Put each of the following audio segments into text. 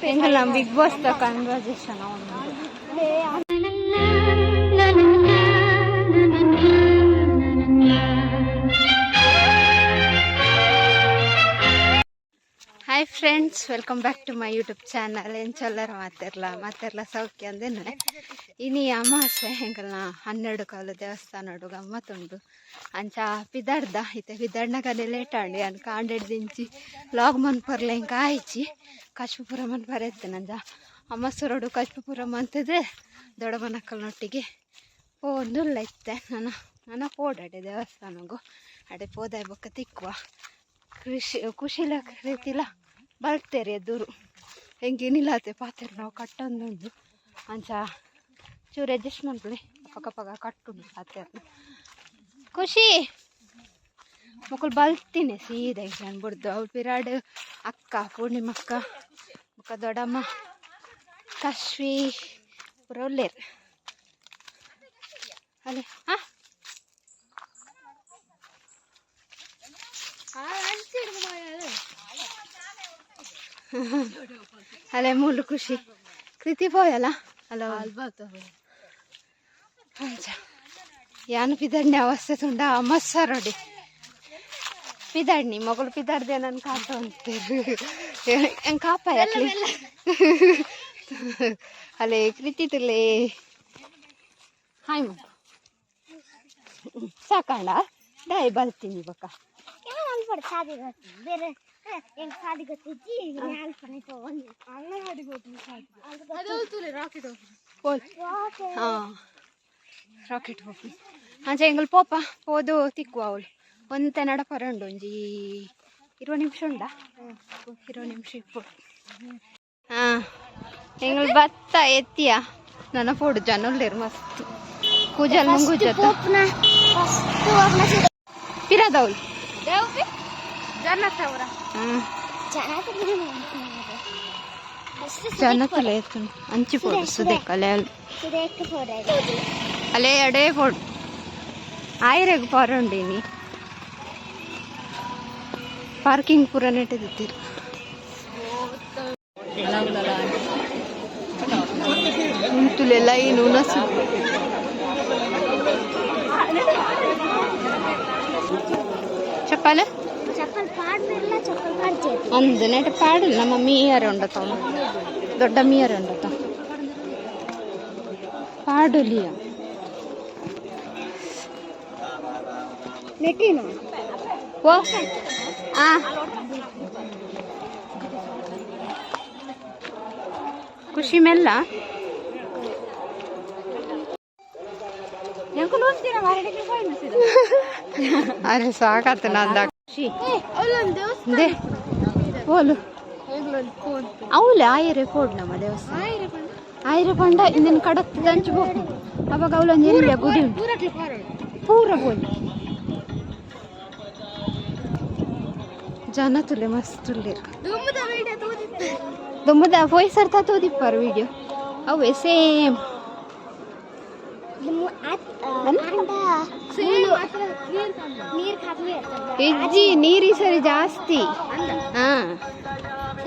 ಎಂಗಲ್ಲ Bigg Boss the conversation hi friends, welcome back to my YouTube channel. ಎಂಚಲ್ಲರ ಮಾತೆರ್ಲ ಸೌಖ್ಯ ಅಂದೇನೆ. ಇನಿ ಅಮಾಸೆ ಹೆಂಗಲ್ಲ 12 ಕಾಲು ದೇವಸ್ಥಾನಡು ಗಮ್ಮತ್ತುಂಡು ಅಂಚ ಪಿದಾಡ್ದ ಇತ್ತೆ ಪಿದಾಡ್ನಾಗನೆ ಲೇಟ್ ಆಂಡಿ ಅನ್ ಕಾಂಡೆಡ್ ದಿಂಚಿ ಲಾಗ್ ಮನ್ಪರ್ಲೆ ಹೆಂಗೆ ಕಾಯಿಚಿ ಕಶ್ಮಪುರ ಮನ್ಪರ ಎತ್ತೆ ನಂಜ ಅಮ್ಮಸರೋಡು ಕಶ್ಮಪುರ ಮಂತಿದ್ರೆ ದೊಡ್ಡಮನಕ್ಕಲ್ನೊಟ್ಟಿಗೆ ಒಂದುಲ್ಲ ಇತ್ತೆ ನನ್ನ ಪೋಡಾಡೆ ದೇವಸ್ಥಾನಗೂ ಅಡೆ ಪೋದಾಯ ಬೊಕ್ಕ ತಿಕ್ಕುವ ಖುಷಿಲ ರೀತಿಲ ಬರ್ತೇರಿ ಎದುರು ಹೆಂಗೇನಿಲ್ಲತ್ತೆ ಪಾತ್ರೆ ನಾವು ಕಟ್ಟೊಂದುಂಡು ಅಂಚ ಚೂರು ಅಡ್ಜಸ್ಟ್ ಮಾಡ್ಕೊಳ್ಳಿ ಪಕ್ಕ ಕಟ್ಟುಂಡು ಪಾತ್ರೆ ಖುಷಿ ಮಕ್ಕಳು ಬಲ್ತೀನಿ ಸೀದಾ ಅನ್ಬಿಡ್ದು ಅವ್ಳು ಪಿರಾಡ್ ಅಕ್ಕ ಪೂರ್ಣಿಮಕ್ಕ ಮುಖ ದೊಡ್ಡಮ್ಮ ಕಶ್ವಿ ಪೂರ ಒಳ್ಳೆರು ಅಲ್ಲೇ ಅಲ್ಲೇ ಮೂಲು ಖುಷಿ ಕೃತಿ ಪೋಯಲ್ಲ ಅಲ್ಲ ಯಾನು ಪಿದಾಡ್ನಿ ಅವಸ್ಥೆ ತುಂಡ ಮಸ್ಸರಡಿ ಪಿದಾಡ್ನಿ ಮಗಳು ಪಿದಾಡ್ದೆ ನನ್ನ ಕಾಟ ಅಂತೀರಿ ಹೆಂಗೆ ಕಾಪಾಯ ಅಲ್ಲೇ ಕೃತಿ ತುಲೆ ಹಾಯ್ ಮಗ ಸಾಕಂಡ ಡಾಯ್ ಬಲ್ತೀನಿ ಬಕ್ಕ ರಾಕೆಟ್ ಹೋಗಿ ಅಂಚೆ ಎಂಗಲ್ ಪೋಪ ಹೋದು ತಿಕ್ಕುವ ಅವಳು ಒಂತೆ ನಡಪರಂಡು ಒಂಜಿ 20 ನಿಮಿಷ ಉಂಡ 20 ನಿಮಿಷ ಇಪ್ಪು ಎಂಗಲ್ ಭತ್ತ ಎತ್ತಿಯ ನನ್ನ ಪೋಡು ಜನಲ್ಲೇರು ಮಸ್ತ್ ಕೂಜಲ್ ಮುಂಗುಜತ್ತ ಪಿರದವಳು ಜನತಲೆ ಎತ್ತು ಅಂಚಿ ಪೋಡು ಸುದೇಕ್ ಅಲೆ ಅಲೆ ಅಡೇ ಪೋಡು ಆಯ್ರೆಗ್ ಪಾರುಂಡೀನಿ ಪಾರ್ಕಿಂಗ್ ಪೂರ ನೆಟ್ಟಿದ್ದೀರಿ ತುಲೆ ಲೈನು ನಸು ಚಪ್ಪಲ್ ಅಂದು ನೆಟ್ ಪಾಡಿಲ್ಲ ನಮ್ಮ ಮೀಯರ್ ಉಂಡತ ದೊಡ್ಡ ಮೀಯರ್ ಉಂಡತ ಪಾಡುಲಿಯ ನೆಟ್ಟಿನ ಓ ಖುಷಿ ಮೆಲ್ಲ ಅರೆ ಸಾಕತ್ತ ನಂದ ಖುಷಿ ಓಲು ಅವಳು ಆಯ್ರೆ ಪೋಡ್ ನಮ್ಮ ದೇವಸ್ಥಾನ ಆಯ್ರೆ ಪಂಡ ಇಂದಿನ ಕಡಕ್ ದಂಚು ಹೋಗಿ ಅವಾಗ ಅವಳೊಂದು ಎಲ್ಲಿ ಗುಡಿ ಪೂರ ಬೋಲಿ ಜನ ತುಲೆ ಮಸ್ತ್ ತುಳ್ಳಿ ದುಮ್ಮದ ಪೊಯ್ಸರ್ತ ತೋದಿಪ್ಪಾರು ವಿಡಿಯೋ ಅವೇ ಸೇಮ್ ಇಜ್ಜಿ ನೀರು ಸರಿ ಜಾಸ್ತಿ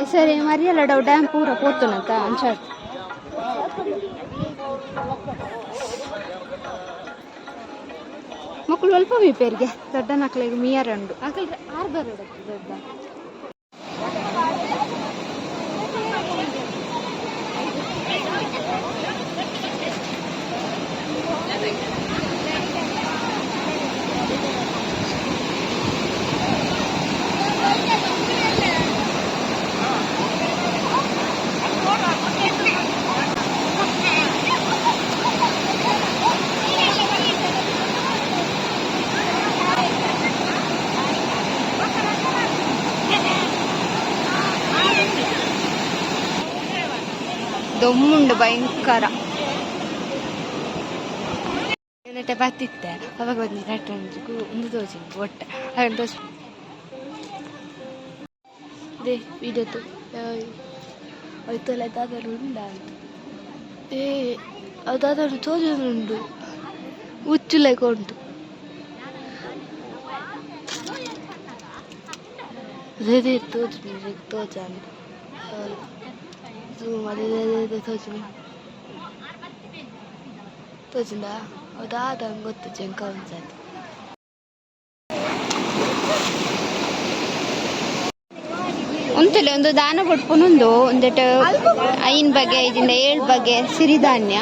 ಈ ಸರಿ ಮರಿಯಲ್ಲ ಡವ್ ಡ್ಯಾಮ್ ಪೂರ ಪೋತುನಂತ ಅಂಚಾಡ್ ಮಕ್ಕಳು ಅಲ್ಪ ಮೀಪೇರಿಗೆ ದೊಡ್ಡ ಮಕ್ಕಳಿಗೆ ಮೀಯರಂಡು ಆಕಲ್ರಿ ಆರ್ಬರ್ ದೊಡ್ಡ ದೊಮ್ಮುಂಡು ಭಯಂಕರ ನೆಟ್ಟೆ ಬತ್ತಿತ್ತೆ ಅವಾಗ ಒಂದು ಕಟ್ಟಂಜಿಗೂ ಒಂದು ತೋಚಿಂದು ಒಟ್ಟೆ ಅದನ್ನು ತೋಚಿ ದೇ ವಿಡಿಯೋದು ಆಯ್ತಲ್ಲ ಅದಾದರೂ ಉಂಡ ಅದಾದರೂ ತೋಜುಂಡು ಹುಚ್ಚುಲೆಕ್ಕ ಉಂಟು ಅದೇ ತೋಜು ತೋಜ ಅದೇ ತೋಚಿಂದ ಅದಾದ ಗೊತ್ತು ಜಂಕ ಅನ್ಸತ್ತೆ. ಉಂತಲೆ ಒಂದು ದಾನ ಕೊಟ್ಪುನುಂದು ಒಂದೆಟ್ 5 ಬಗೆ 5 ಬಗೆ ಸಿರಿಧಾನ್ಯ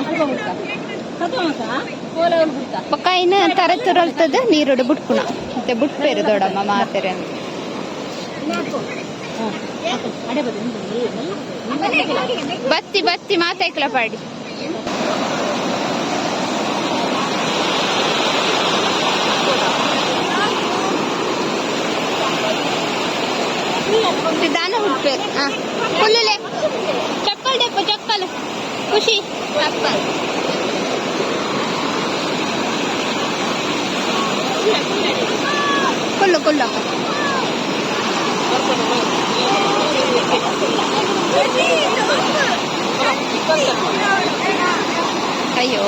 ಪಕ್ಕ ಇನ್ನು ತರ ತುರಲ್ತದ ನೀರುಡು ಬುಟ್ಪುನ ಮತ್ತೆ ಬುಟ್ಪೇರು ದೊಡ್ಡಮ್ಮ ಮಾತೆರೆ ಬತ್ತಿ ಬತ್ತಿ ಮಾತಾಯ್ಕಲ ಪಾಡಿ दाना उठपे फुल्ले चप्पल देखो चप्पल खुशी चप्पल कुल्लो कुल्लो अयो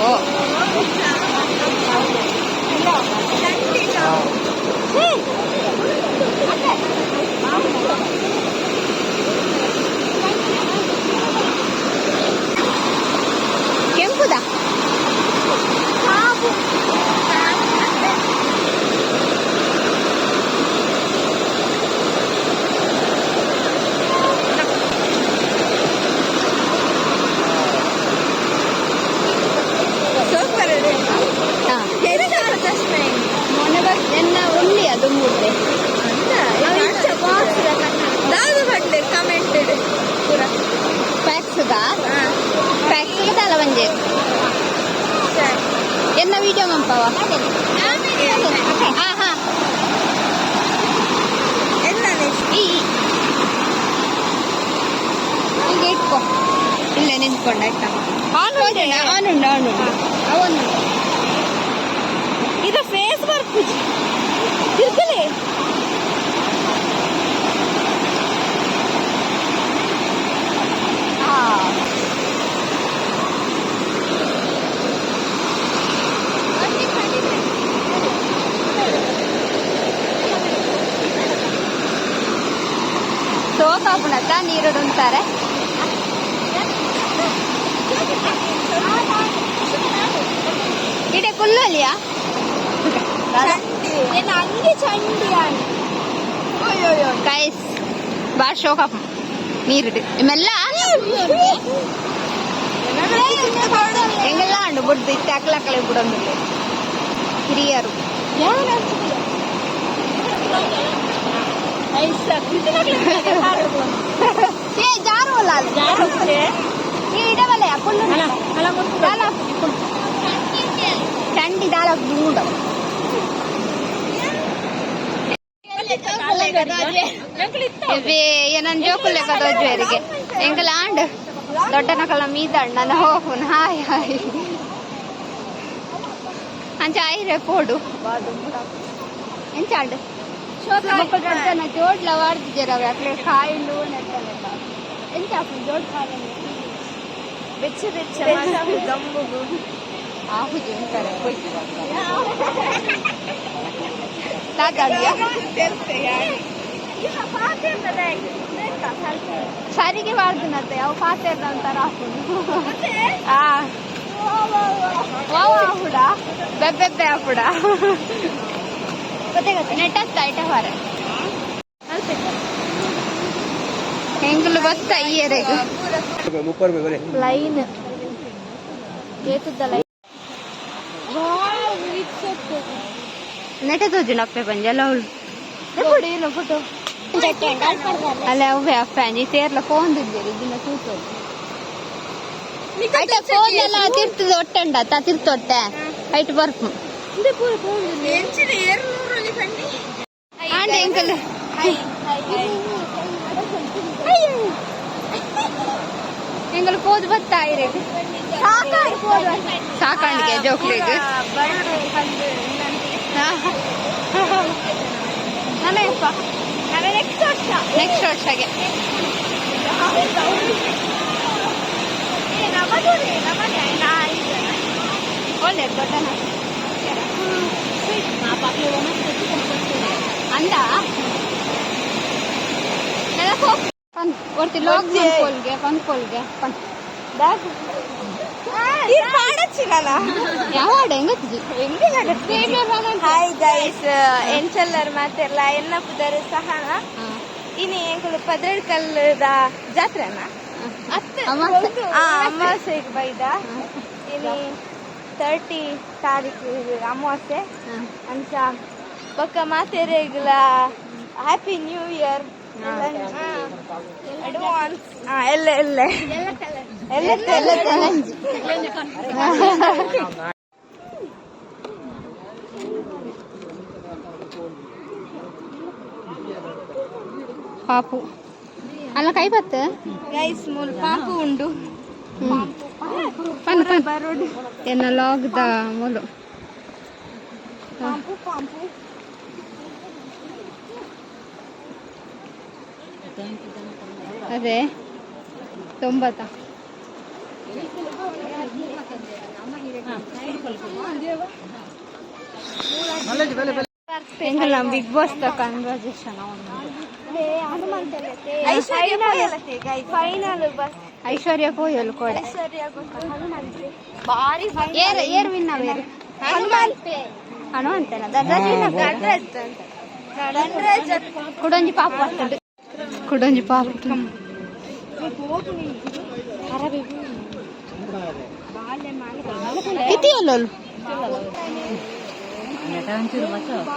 ಕೆಂಪುದ ಉಂಡಿ ಅದು ಮೂಡೆ ಫ್ಯಾಕ್ಸ್ ತಲ ಬಂಜೆ ಎನ್ನ ವಿಡಿಯೋ ಮಂಪವ ಈಗ ಇಟ್ಕೊ ಇಲ್ಲೇ ನಿಂತ್ಕೊಂಡ ಆಯ್ತಾ ಆನ್ ಉಂಡು ಅವನು ಇದು ಫೇಸ್ ವರ್ಕ್ ತಿರ್ಗಲಿ ಸೋಕಾಪುಣತ ನೀರು ಅಂತಾರೆ ಇಡೆ ಕುಲ್ಲಲಿಯಾ ಅಂಗಿ ಚಂಡಿ ಗೈಸ್ ಬಾಳ ಶೋಕಾಪ ನೀರಿಡು ಮೆಲ್ಲ ಎಂಗೆಲ್ಲ ಉಂಡು ಬುಡ್ದು ಇತ್ತೆ ಅಕ್ಲಕ್ಕಲೆ ಬಿಡೊಂದಿಲ್ಲ ಹಿರಿಯರು ಜಾರು ಇಡವಲ್ಲ ಚಂಡಿ ದಾಲ ಬುಡ ಏನನ್ ಜೋಕುಲೆ ಕದೋಜ್ವರಿಗೆ ಎಂಗಲ ಆಂಡ್ ದೊಡ್ಡನ ಕಲ ಮೀದಾಂಡ್ ನನ್ನ ಹೋಗುನ್ ಹಾಯ್ ಹಾಯ್ ಅಂಚ ಆಯ್ರೆ ಪೋಡು ಎಂಚಾಂಡ್ ಮಕ್ಕಳು ಜೋಡ್ಲ ವಾಡ್ತಿದ್ದೀರವ ಅಕ್ಲೆ ಕಾಯಿಂಡು ನೆಟ್ಟಲೆಲ್ಲ ಎಂಚಾಪು ಜೋಡ್ ಕಾಲ ಬೆಚ್ಚ ಬೆಚ್ಚ ಗಂಬುಗು ಆಹುಜಿ ಅಂತಾರೆ ಸರಿಗೆ ಮಾಡ್ತೀನತ್ತೆ ಅವು ಪಾತೆರ್ನ ಅಂತಾರ ಹಾಕುಡ ಬೆಬ್ಬೆಬ್ಬೆ ಹಾಕುಡ ಗೊತ್ತಾಗತ್ತೆ ನೆಟ್ಟತ್ತ ಐಟ ಹೊರ ಹೆಂಗಲು ಗೊತ್ತ ಇಯರೆಗೆ ಲೈನ್ ಏತುದ್ದ ಲೈನ್ ನೆಟ್ಟೆ ತೋಜು ನಪ್ಪೆ ಪಂಜಲ್ಲ ಅವಳು ಏನು ಫೋಟೋ ಅಲ್ಲ ಅವೇ ಅಪ್ಪಂಜಿ ತೇರ್ಲ ಫೋನ್ ತಿದ್ದೇರಿ ಇದನ್ನ ಕೂತೋದು ಐಟ ಫೋನ್ ಎಲ್ಲ ತಿರ್ತದ ಒಟ್ಟೆಂಡ ತಿರ್ತೊಟ್ಟೆ ಐಟ್ ಬರ್ಪು ಆಂಡೆ ಅಂಕಲ್ ಎಂಗಲ್ ಪೋದು ಬತ್ತಾ ಇರೆ ಸಾಕಾಣಿಕೆ ಜೋಕ್ಲಿಗೆ ನನಗಪ್ಪ ನೆಕ್ಸ್ಟ್ ವರ್ಷಗೆ ಒಳ್ಳೆ ದೊಡ್ಡನ ಅಂದ ಪನ್ ಒರ್ತಿ ಲಾಗ್ ಪನ್ಪೋಲ್ಗೆ ಪನ್ ಯಾವಾಡ ಹಾಯ್ ಗೈಸ್ ಎಂಚಲ್ಲರ್ ಮಾತೆಲ್ಲ ಎನ್ನ ಪುದರ್ ಸಹನ ಇನಿ ಎಂಕುಲು ಪದ್ರಡ್ಕಲ್ದ ಜಾತ್ರೆನ ಅಮಾವಾಸ್ಯೆಗೆ ಬೈದ ಇನಿ 30 ತಾರೀಕು ಅಮಾವಾಸ್ಯೆ ಅಂಚ ಬೊಕ್ಕ ಮಾತೆರೆಗ್ಲ ಹ್ಯಾಪಿ ನ್ಯೂ ಇಯರ್ ಅಡ್ವಾನ್ಸ್ ಎಲ್ಲ ಪಾಪು ಅಲ್ಲ ಕೈ ಬತ್ತ ಗೈಸ್ ಮೂಲ್ ಪಾಪು ಉಂಡು ಪನ್ ಬರೋಡು ಎನ್ನ ಲಾಗ್ದ ಮೂಲು ಪಾಂಪು ಅದೇ 90 ಎಂಗಲ್ಲ ಬಿಗ್ ಬಾಸ್ ದ ಕನ್ವರ್ಸೇಷನ್ ಐಶ್ವರ್ಯ ಪೋಯಲು ಕೂಡ ಏರ್ ವಿನ್ ಅವೇರು ಹನುಮಂತನ ಕುಡೊಂಜಿ ಪಾಪ ಬರ್ತದೆ ಕುಡೊಂಜಿ ಪಾಪ ಕಿತಿಯಲ್ಲೋಲು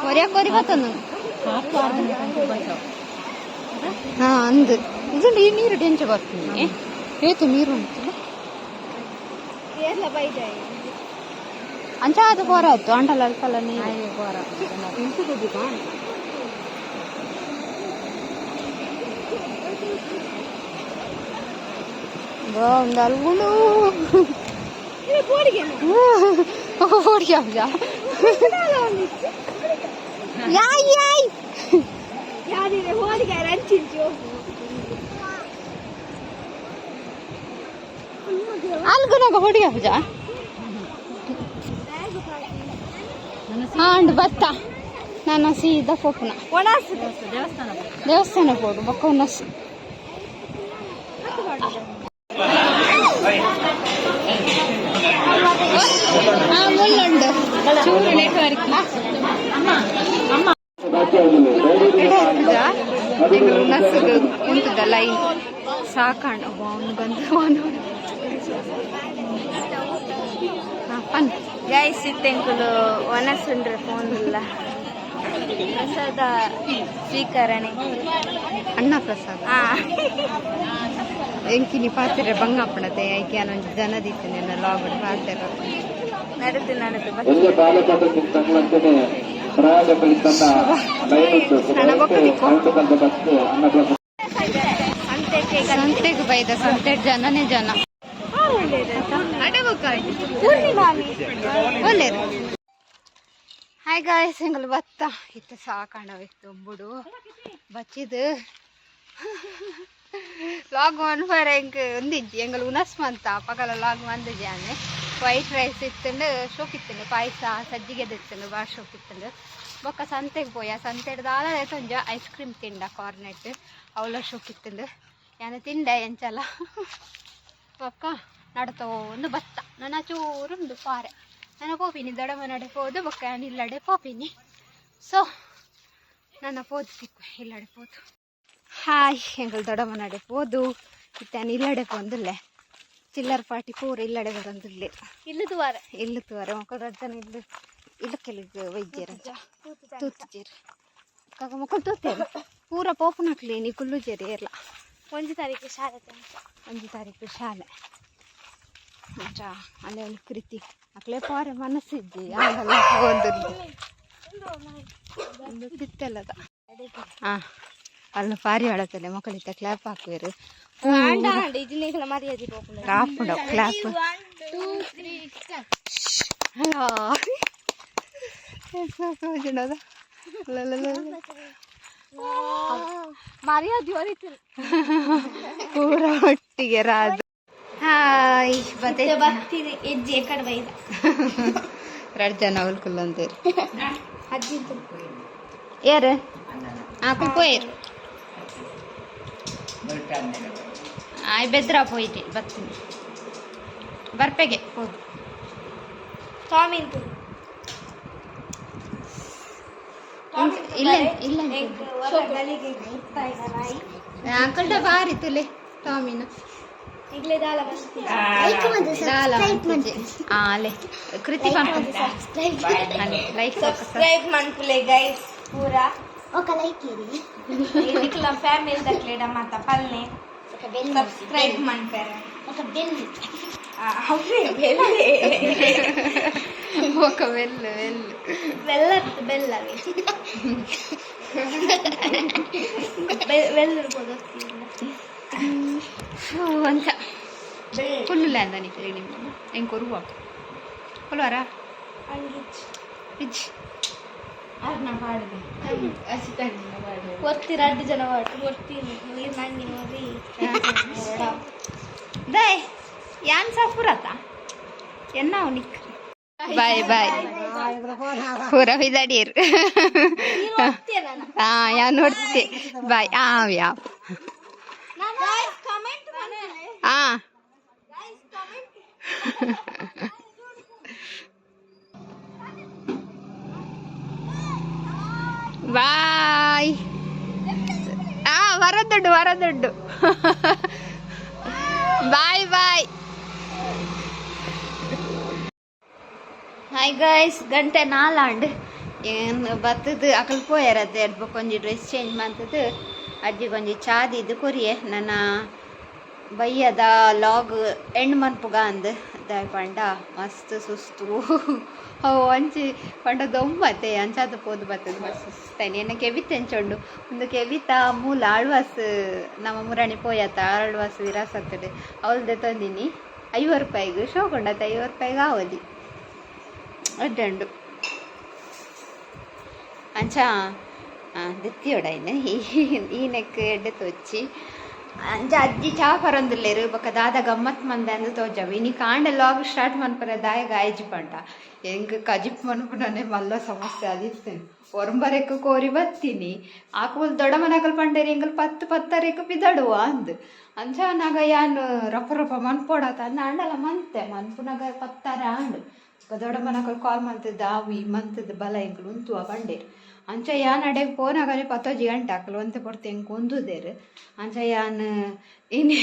ಒರಿಯಾಕೋರಿ ಬತ್ತನು ಹಾ ಅಂದು ಇದು ನೀರು ಡೆಂಚ ಬರ್ತೀನಿ ಏತು ನೀರು ಉಂಟು ಅಂಚ ಅದು ಪೋರ ಆಯ್ತು ಅಂಟಲ್ಲ ಅಲ್ಪಲ್ಲ ನೀರು ಪೋರ ಒಂದು ಅಲ್ಗುಳು ಓಡಿಗೆ ಅಲ್ಗುನಾಗ ಹೊಡಿಗೆ ಹಬ್ಬ ಅಂಡ್ ಬತ್ತ ನಾನು ಸೀದಾ ಪೋಪುನ ದೇವಸ್ಥಾನ ಪೋಡು ಬೊಕ್ಕ ಉನ್ನಸು ಮುಳ್ಳುಂಡು ಚೂರು ನೆಟ್ವರ್ಕ್ ಉನ್ನಸ್ಸು ಕುಂತದ ಲೈನ್ ಸಾಕಾಂಡು ಅವನು ಬಂದು ಪನ್ ಗೈಸ್ ಇತ್ತೆಂಕುಲು ಒನಸುಂಡ್ರೆ ಫೋನ್ ಇಲ್ಲ ಪ್ರಸಾದ ಸ್ವೀಕರಣೆ ಅಣ್ಣ ಪ್ರಸಾದ ಎಂಕಿನಿ ಪಾತ್ರೆ ಬಂಗಪ್ಪಣತೆ ಐಕೆ ಅನ್ನೊಂದು ಜನ ದಿತ್ತೇನೆ ನನ್ನ ಲಾಗಡ್ ಪಾತ್ರೆ ನಡೆದು ಸಂತೆಗೆ ಬೈದ ಸಂತೆ ಜನನೇ ಜನ ಒಳ್ಳೆಯದು. ಹಾಯ್ ಗಾಯ್ಸ್ ಎಂಗಲ್ ಬತ್ತ ಇತ್ತು ಸಾಕಾಂಡವಿತ್ತು ಬುಡು ಬಚ್ಚಿದು ಲಾಗ್ ಒನ್ ಫಾರ್ ಎಂಕ್ ಒಂದಿಜ್ಜಿ ಎಂಗಲ್ ಉನಸ್ಮಂತ ಪಗಲ ಲಾಗ್ ಮಂದ ಜಾನೆ ವೈಟ್ ರೈಸ್ ಇತ್ತಂಡು ಶೋಕಿತ್ತಂಡು ಪಾಯಸ ಸಜ್ಜಿಗೆ ಇತ್ತಂಡು ಭಾಳ ಶೋಕಿತ್ತಂಡು ಬೊಕ್ಕ ಸಂತೆಗೆ ಪೋಯ ಸಂತೆಡ್ ದಾಲ ತೊಂಜ ಐಸ್ ಕ್ರೀಮ್ ತಿಂಡ ಕಾರ್ನೆಟ್ ಅವಳ ಶೋಕಿತ್ತಂಡು ಯಾನು ತಿಂಡ ಎಂಚಲ್ಲ ಬೊಕ್ಕ ನಡ್ತೋ ಒಂದು ಬತ್ತ ನನ್ನ ಚೂರುಂಡು ಪಾರೆ ನನ್ನ ಪೋಪಿನಿ ದಡಮ ನಡೆ ಪೋದು ಬೊಕ್ಕ ನಾನು ಇಲ್ಲಡೆ ಪೋಪಿನಿ ಸೊ ನನ್ನ ಪೋದು ತಿಕ್ಕು ಇಲ್ಲಡೆ ಪೋದು ಹಾಯ್ ಎಂಗಲ್ ದೊಡಮ ನಡೆ ಪೋದು ಇತ್ತಾನು ಇಲ್ಲಡೆ ಪೋಂದುಲ್ಲೆ ಚಿಲ್ಲರ್ ಪಾಟಿ ಪೂರ ಇಲ್ಲಡೆ ಬರಂದುಲ್ಲೆ ಇಲ್ಲದು ವಾರ ಮಕ್ಕಳು ರಡ್ಜನ ಇಲ್ಲ ಕೆಲಿಗೆ ವೈದ್ಯರಂಚ ತೂತಿಜೇರು ಕಾಕ ಮಕ್ಕಳು ತೂತೇರು ಪೂರ ಪೋಪುನಕ್ಲಿ ನೀ ಕುಲ್ಲು ಜೇರಿ ಇರಲ್ಲ 1 ತಾರೀಕು ಶಾಲೆ 1 ತಾರೀಕು ಶಾಲೆ ಅಂಚ ಅಲ್ಲೇ ಅಲ್ಲಿ ಕೃತಿ ಮಕ್ಕಳೇ ಪಾರೆ ಮನಸ್ಸಿದ್ದಿ ಆಗಲ್ಲ ಒಂದು ತಿತ್ತಲ್ಲದ ಹಾಂ ಅಲ್ಲ ಪಾರಿ ಹೊಳತಲೆ ಮಕ್ಕಳಿದ್ದ ಕ್ಲಾಪ್ ಹಾಕುವರು ಕ್ಲಾಪ್ ಕ್ಲಾಪ್ ಪೂರ ಒಟ್ಟಿಗೆ ರಾದು ಹಾಯ್ ಬರ್ತೀನಿ ಹೆಜ್ಜೆ ಕಡೆ ಬೈದ 2 ಜನ ಅವಲ್ಕುಲ್ಲ ಅಂತೇರಿ ಯಾರು ಹಾಕು ಪೋಯರು ಆಯ್ ಬೆದ್ರ ಹೋಯ್ತೆ ಬರ್ತೀನಿ ಬರ್ಪೆಗೆ ಹೋಗು ಟಾಮಿನ್ ಇಲ್ಲ ಇಲ್ಲ ಅಂಕಲ್ ಬಾರಿ ತುಲೆ ಟಾಮಿನ ಈಗಲೇ ದಾಲ ಬಸ್ತಿ ಅಲೆ ಕೃತಿ ಲೈಕ್ ಸಬ್ಸ್ಕ್ರೈಬ್ ಮಾಡ್ಕೊಳ್ಳಿ ಗೈಸ್ ಪೂರಾ ಇದಕ್ಕೆಲ್ಲ ಫ್ಯಾಮಿಲಿ ದಕ್ಲೇಡ ಮಾತ ಪಲ್ಲೆ ಸಬ್ಸ್ಕ್ರೈಬ್ ಮಾಡ್ತಾರೆ ఒక వెళ్ళు వెళ్ళదు బెల్లవి వెళ్ళిపోదు ಅಂತ ಫುಲ್ ಅಂದ ನಿಕ್ಲಿ ನಿಮ್ಮ ಹೆಂಗೆ ಕೊರುವ ಕೊಲ್ವಾರ ಪಿಚ್ ಅರ್ನ ಪಾಡಿದೆ ಒತ್ತಿ 2 ಜನ ವಾಟು ಒತ್ತಿ ನೀರು ನಂಗೆ ನೋಡಿ ದೇ ಯಾನ್ ಸಾಫುರತ ಎನ್ನ ಅವನಿಕ್ ಬಾಯ್ ಬಾಯ್ ಪೂರ ಹಿದಡೀರ್ ಯಾ ನೋಡ್ತೆ ಬಾಯ್ ಯಾ ಬಾಯ್ ವರದೊಡ್ಡು ಬಾಯ್ ಬಾಯ್ ಹಾಯ್ ಗೈಸ್ ಗಂಟೆ 4 ಏನು ಬತ್ತದು ಅಕಲ್ ಪೋಯರತ್ತೆ ಕೊಂಚ ಡ್ರೆಸ್ ಚೇಂಜ್ ಮಾಡ್ತದ್ದು ಅಜ್ಜಿ ಕೊಂಚ ಚಾದಿದ್ದು ಕೊರಿಯೆ ನನ್ನ ಬಯ್ಯದ ಲಾಗ್ ಎಂಡ್ ಮನ್ಪುಗ ಅಂದು ದಾಯ್ ಪಂಡ ಮಸ್ತ್ ಸುಸ್ತು ಅವು ಅಂಚಿ ಪಂಡ ದೊಂಬತ್ತೆ ಅಂಚಾದ ಪೋದು ಬರ್ತದೆ ಮಸ್ತ್ ಸುಸ್ತಾನೆ ಎನ್ನ ಕೆವಿತ್ ಎಂಚೊಂಡು ಒಂದು ಕೆವಿತ ಮೂಲ ಆಳ್ವಾಸ್ ನಮ್ಮ ಮುರಾಣಿ ಪೋಯತ್ತ ಆಳ್ವಾಸ್ ವಿರಾಸತ್ತಡೆ ಅವಳ್ದೆ ತಂದಿನಿ 50 ರೂಪಾಯಿಗೆ ಶೋ ಕೊಂಡತ್ತ 50 ರೂಪಾಯಿಗೆ ಆವಲಿ ಅಡ್ಡಂಡು ಅಂಚ ದಿತ್ತಿಯೋಡೈನ ಈ ನೆಕ್ ಎಡ್ಡೆ ತೊಚ್ಚಿ ಅಂಚ ಅಜ್ಜಿ ಚಾ ಪರೊಂದುಲ್ಲೇರು ಬೊಕ್ಕ ದಾದ ಗಮ್ಮತ್ ಮಂದೆ ಅಂದು ತೋಜವು ಇನಿ ಕಾಂಡೆ ಲಾಗ್ ಸ್ಟಾರ್ಟ್ ಮನ್ಪರ ದಾಯ ಗಾಯಜಿ ಪಂಡ ಹೆಂಗೆ ಕಜಿಪ್ ಮನ್ಪುನೇ ಮಲ್ಲ ಸಮಸ್ಯೆ ಅದಿರ್ತೇನೆ ಒರಂಬರೆಕ್ಕು ಕೋರಿ ಬತ್ತೀನಿ ಆಕುಲ್ ದೊಡ್ಡ ಮನಕಲ್ ಪಂಡೇರಿ ಎಂಗಲ್ 10 ಬಿದಡುವ ಅಂದು ಅಂಚ ನಾಗ ಯಾನ್ ರಪ್ಪ ಮನ್ಪೋಡತ ಅಂದ ಅಂಡಲ ಮಂತೆ ಮನ್ಪುನಾಗ 10 ಆಂಡು ದೊಡ್ಡ ಮನಕಲ್ ಕಾಲ್ ಮಂತದ್ದು ಆವಿ ಮಂತದ್ದು ಬಲ ಎಂಕಲು ಉಂತುವ ಬಂಡೇರು ಅಂಚ ಯಾನ್ ಅಡೆಗೆ ಫೋನಾಗನೆ 14 ಗಂಟೆ ಹಾಕಲು ಒಂತೆ ಕೊಡ್ತೆ ಹೆಂಗೆ ಕೊಂದುದೇರು ಅಂಚ ಯಾನ್ ಇನ್ನು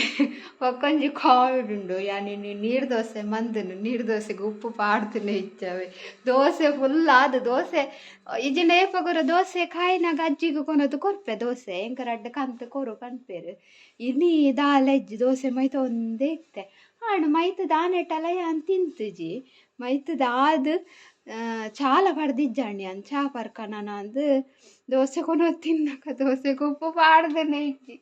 ಒಕ್ಕೊಂಜಿ ಕಾವಿಡುಂಡು ಯಾನ್ ಇನ್ನು ನೀರು ದೋಸೆ ಮಂದನು ನೀರು ದೋಸೆಗೆ ಉಪ್ಪು ಪಾಡ್ತುನೆ ಇಚ್ಚವೆ ದೋಸೆ ಫುಲ್ ಆದು ದೋಸೆ ಇಜಿನ ಏಪಗೊರ ದೋಸೆ ಕಾಯಿನಾಗ ಅಜ್ಜಿಗೆ ಕೊನೋದು ಕೊರ್ಪೆ ದೋಸೆ ಎಂಕರ ಅಡ್ಡ ಕಂತ ಕೊರು ಕನ್ಪೇರು ಇನ್ನಿ ದಾಲ ಇಜ್ಜಿ ದೋಸೆ ಮೈತ ಒಂದೇ ಇತ್ತೆ ಆಡು ಮೈತ ದಾನೆಟ್ಟಲ್ಲ ಯಾನ್ ತಿಂತುಜಿ ಮೈತದಾದು ಚಾಲ ಪಡ್ದಿಜ್ಜಾಣಿ ಅಂತ ಚಾ ಪರ್ಕನ ಅಂದು ದೋಸೆ ಕೊನೋದು ತಿನ್ನಕ ದೋಸೆಗೆ ಉಪ್ಪು ಪಾಡ್ದೇನೆ ಇಜ್ಜಿ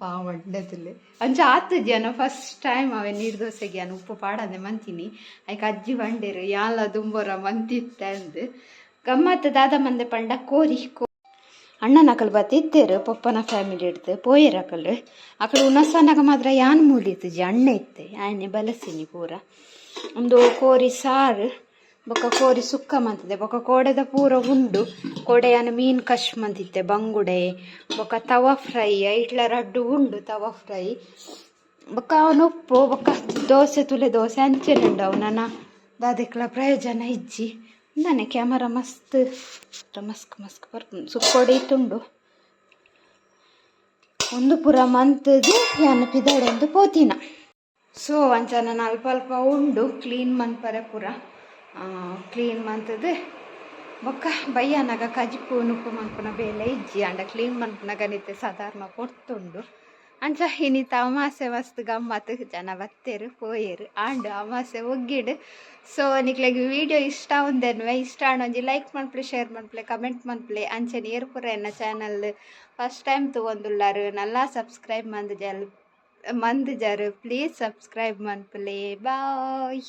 ಪಾವಡ್ಡದಲ್ಲಿ ಅಂಚ ಆತಜ್ಜಿ ಅನ್ನ ಫಸ್ಟ್ ಟೈಮ್ ಅವೇ ನೀರು ದೋಸೆಗೆ ಅನ್ನ ಉಪ್ಪು ಪಾಡದೆ ಮಂತೀನಿ ಆಯ್ಕೆ ಅಜ್ಜಿ ಬಂಡೇರು ಯಾಲ ದುಂಬೋರ ಮಂತಿತ್ತೆ ಅಂದು ಗಮ್ಮತ್ತು ದಾದ ಮಂದೆ ಪಂಡ ಕೋರಿ ಅಣ್ಣನ ಅಕಲ್ ಬತ್ತಿತ್ತೇರು ಪಪ್ಪನ ಫ್ಯಾಮಿಲಿ ಇಡ್ತು ಪೋಯರ್ ಅಕಲ್ ಉನಸನಾಗ ಮಾತ್ರ ಯಾನ್ ಮೂಲಿತ್ತಜಿ ಅಣ್ಣ ಇತ್ತೆ ಆಯ್ನೆ ಬಲಸಿನಿ ಪೂರ ಒಂದು ಕೋರಿ ಸಾರು ಬೊಕ್ಕ ಕೋರಿ ಸುಕ್ಕ ಮಂತಿದ್ದೆ ಬೊಕ್ಕ ಕೋಡೆದ ಪೂರ ಉಂಡು ಕೋಡೆಯನ್ನ ಮೀನು ಕಶ್ ಮಂತಿತ್ತೆ ಬಂಗುಡೆ ಬೊಕ್ಕ ತವಾ ಫ್ರೈ ಇಟ್ಲ ರಡ್ಡು ಉಂಡು ತವಾ ಫ್ರೈ ಬೊಕ್ಕ ಅವನೊಪ್ಪು ಬೊಕ್ಕ ದೋಸೆ ತುಲೆ ದೋಸೆ ಅಂಚೆನುಂಡು ಅವು ನನ್ನ ದಾದಕ್ಲ ಪ್ರಯೋಜನ ಇಜ್ಜಿ ನಾನೆ ಕ್ಯಾಮರಾ ಮಸ್ತ್ ಮಸ್ಕ್ ಬರ್ಪುಂಡು ಸುಕ್ಕೋಡಿ ತುಂಡು ಒಂದು ಪುರ ಮಂತದು ಯಾನ ಪಿದಾಡೊಂದು ಪೋತಿನ ಸೊ ಅಂಚ ನಾನು ಅಲ್ಪ ಉಂಡು ಕ್ಲೀನ್ ಮನ್ಪರೆ ಪುರ ಕ್ಲೀನ್ ಮಂತದು ಬೊಕ್ಕ ಬಯ್ಯನಾಗ ಕಜಿಪು ನುಪ್ಪು ಮನ್ಪುನ ಬೇಲೆ ಇಜ್ಜಿ ಅಂಡ ಕ್ಲೀನ್ ಮನ್ಪುನಾಗ ನಿತ್ತೆ ಸಾಧಾರಣ ಕೊಡ್ತುಂಡು ಅಂಚ ಇನ್ನಿತ ಅಮಾಸೆ ಮಸ್ತ್ ಗಮ್ಮತ್ತು ಜನ ಬತ್ತೇರು ಪೋಯೇರು ಆಂಡು ಅಮಾಸೆ ಒಗ್ಗಿಡು ಸೊ ನಿಕ್ಲೆಗ್ ವಿಡಿಯೋ ಇಷ್ಟ ಒಂದೇನುವೆ ಇಷ್ಟ ಒಂಜಿ ಲೈಕ್ ಮನ್ಪ್ಲೆ ಶೇರ್ ಮನ್ಪ್ಲೆ ಕಮೆಂಟ್ ಮನ್ಪ್ಲೆ ಅಂಚೆ ನೀರು ಪುರ ಎನ್ನ channel first time ತಗೊಂದುಲ್ಲಾರು Nalla subscribe ಮಂದು ಜರು please subscribe ಮನ್ಪ್ಲೆ bye.